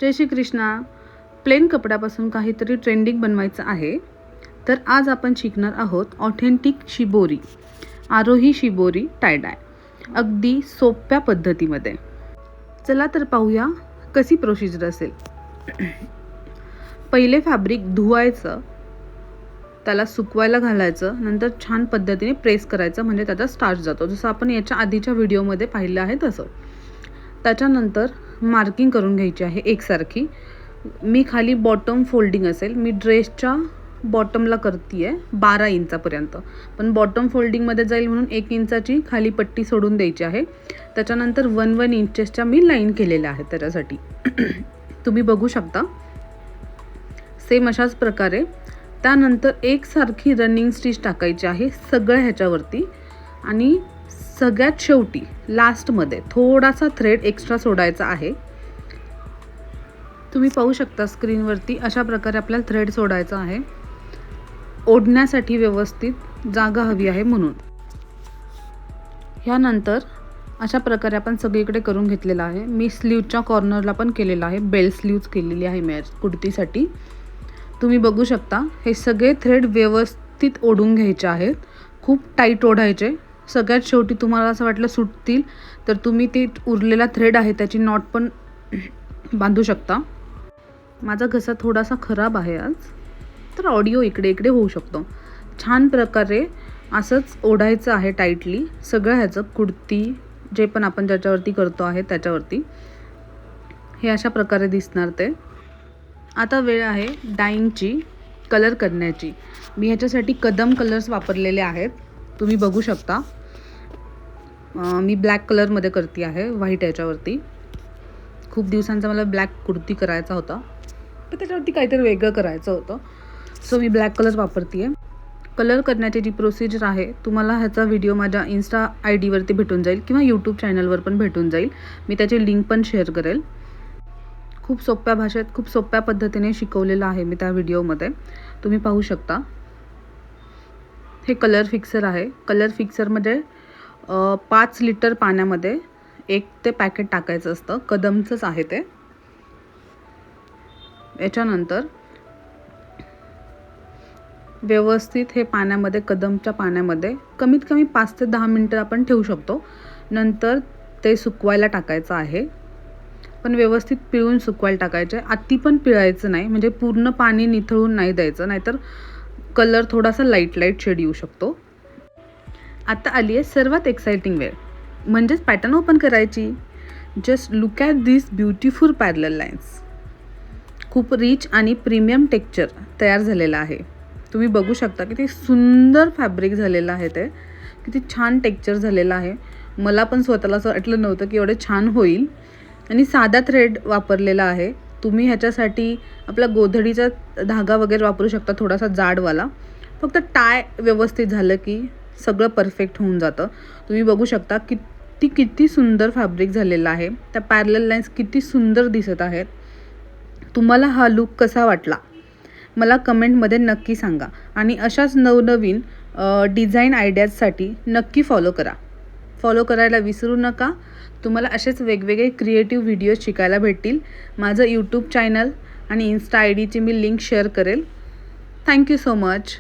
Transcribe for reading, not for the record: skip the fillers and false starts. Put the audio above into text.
जय Shri Krishna. Plain कपड्यापासून काहीतरी trending बनवायचं आहे. तर आज आपण शिकणार आहोत ऑथेंटिक शिबोरी, आरोही शिबोरी टायडाय, अगदी सोप्या पद्धतीमध्ये. चला तर पाहूया कशी प्रोसिजर असेल. पहिले फॅब्रिक धुवायचं, त्याला सुकवायला घालायचं, नंतर छान पद्धतीने प्रेस करायचं म्हणजे त्याचा स्टार्च जातो, जसं आपण याच्या आधीच्या व्हिडिओमध्ये पाहिलं आहे तसं. त्याच्यानंतर मार्किंग करून घ्यायची आहे एकसारखी. मी खाली बॉटम फोल्डिंग असेल, मी ड्रेसच्या बॉटमला करते आहे 12 इंचापर्यंत, पण बॉटम फोल्डिंगमध्ये जाईल म्हणून 1 इंचाची खाली पट्टी सोडून द्यायची आहे. त्याच्यानंतर 1 इंचेसच्या मी लाईन केलेल्या आहेत त्याच्यासाठी. तुम्ही बघू शकता सेम अशाच प्रकारे. त्यानंतर एकसारखी रनिंग स्टिच टाकायची आहे सगळ्या ह्याच्यावरती, आणि सगळ्यात शेवटी लास्टमध्ये थोडासा थ्रेड एक्स्ट्रा सोडायचा आहे. तुम्ही पाहू शकता स्क्रीनवरती अशा प्रकारे आपल्याला थ्रेड सोडायचा आहे, ओढण्यासाठी व्यवस्थित जागा हवी आहे म्हणून. ह्यानंतर अशा प्रकारे आपण सगळीकडे करून घेतलेलं आहे. मी स्लीवच्या कॉर्नरला पण केलेलं आहे, बेल्ट स्लीव्ज केलेली आहे मी कुर्तीसाठी. तुम्ही बघू शकता हे सगळे थ्रेड व्यवस्थित ओढून घ्यायचे आहेत, खूप टाईट ओढायचे. सगळ्यात शेवटी तुम्हाला असं वाटलं सुटतील तर तुम्ही ते उरलेला थ्रेड आहे त्याची नॉट पण बांधू शकता. माझा घसा थोडासा खराब आहे आज, तर ऑडिओ इकडे इकडे होऊ शकतो. छान प्रकारे असंच ओढायचं आहे टाईटली सगळं ह्याचं, कुर्ती जे पण आपण ज्याच्यावरती करतो आहे त्याच्यावरती. हे अशा प्रकारे दिसणार ते. आता वेळ आहे डाईंगची, कलर करण्याची. मी ह्याच्यासाठी कदम कलर्स वापरलेले आहेत, तुम्ही बघू शकता. मी ब्लॅक कलरमध्ये करते आहे, व्हाईट याच्यावरती. खूप दिवसांचा मला ब्लॅक कुर्ती करायचा होता, तर त्याच्यावरती काहीतरी वेगळं करायचं होतं, सो मी ब्लॅक कलर वापरते आहे. कलर करण्याची जी प्रोसिजर आहे तुम्हाला ह्याचा व्हिडिओ माझ्या इंस्टा ID वरती भेटून जाईल किंवा यूट्यूब चॅनलवर पण भेटून जाईल. मी त्याची लिंक पण शेअर करेल. खूप सोप्या भाषेत खूप सोप्या पद्धतीने शिकवलेलं आहे मी त्या व्हिडिओमध्ये, तुम्ही पाहू शकता. हे कलर फिक्सर आहे. कलर फिक्सरमध्ये 5 लिटर पाण्यामध्ये 1 ते पॅकेट टाकायचं असतं, कदमचंच आहे ते. याच्यानंतर व्यवस्थित हे पाण्यामध्ये, कदमच्या पाण्यामध्ये कमीत कमी 5 ते 10 मिनटं आपण ठेवू शकतो. नंतर ते सुकवायला टाकायचं आहे, पण व्यवस्थित पिळून सुकवायला टाकायचं आहे. अति पण पिळायचं नाही, म्हणजे पूर्ण पाणी निथळून नाही द्यायचं, नाहीतर कलर थोडासा लाईट शेड येऊ शकतो. आता आली आहे सर्वात एक्साइटिंग वेळ, म्हणजेच पॅटर्न ओपन करायची. Just look at this beautiful parallel lines. खूप रिच आणि प्रीमियम टेक्स्चर तयार झालेलं आहे. तुम्ही बघू शकता किती सुंदर फॅब्रिक झालेलं आहे, ते किती छान टेक्स्चर झालेलं आहे. मला पण स्वतःला असं वाटलं नव्हतं की एवढं छान होईल. आणि साधा थ्रेड वापरलेला आहे. तुम्ही ह्याच्यासाठी आपला गोधडीचा धागा वगैरे वापरू शकता, थोडासा जाडवाला. फक्त टाय व्यवस्थित झालं की सगळं परफेक्ट होऊन जातं. तुम्ही बघू शकता किती सुंदर फॅब्रिक झालेलं आहे. त्या पॅरलल लाईन्स किती सुंदर दिसत आहेत. तुम्हाला हा लुक कसा वाटला मला कमेंटमध्ये नक्की सांगा, आणि अशाच नवनवीन डिझाईन आयडियाजसाठी नक्की फॉलो करायला विसरू नका. तुम्हाला असेच वेगवेगळे क्रिएटिव्ह व्हिडिओज शिकायला भेटतील. माझं यूट्यूब चॅनल आणि इंस्टा ID ची मी लिंक शेअर करेल. Thank you so much.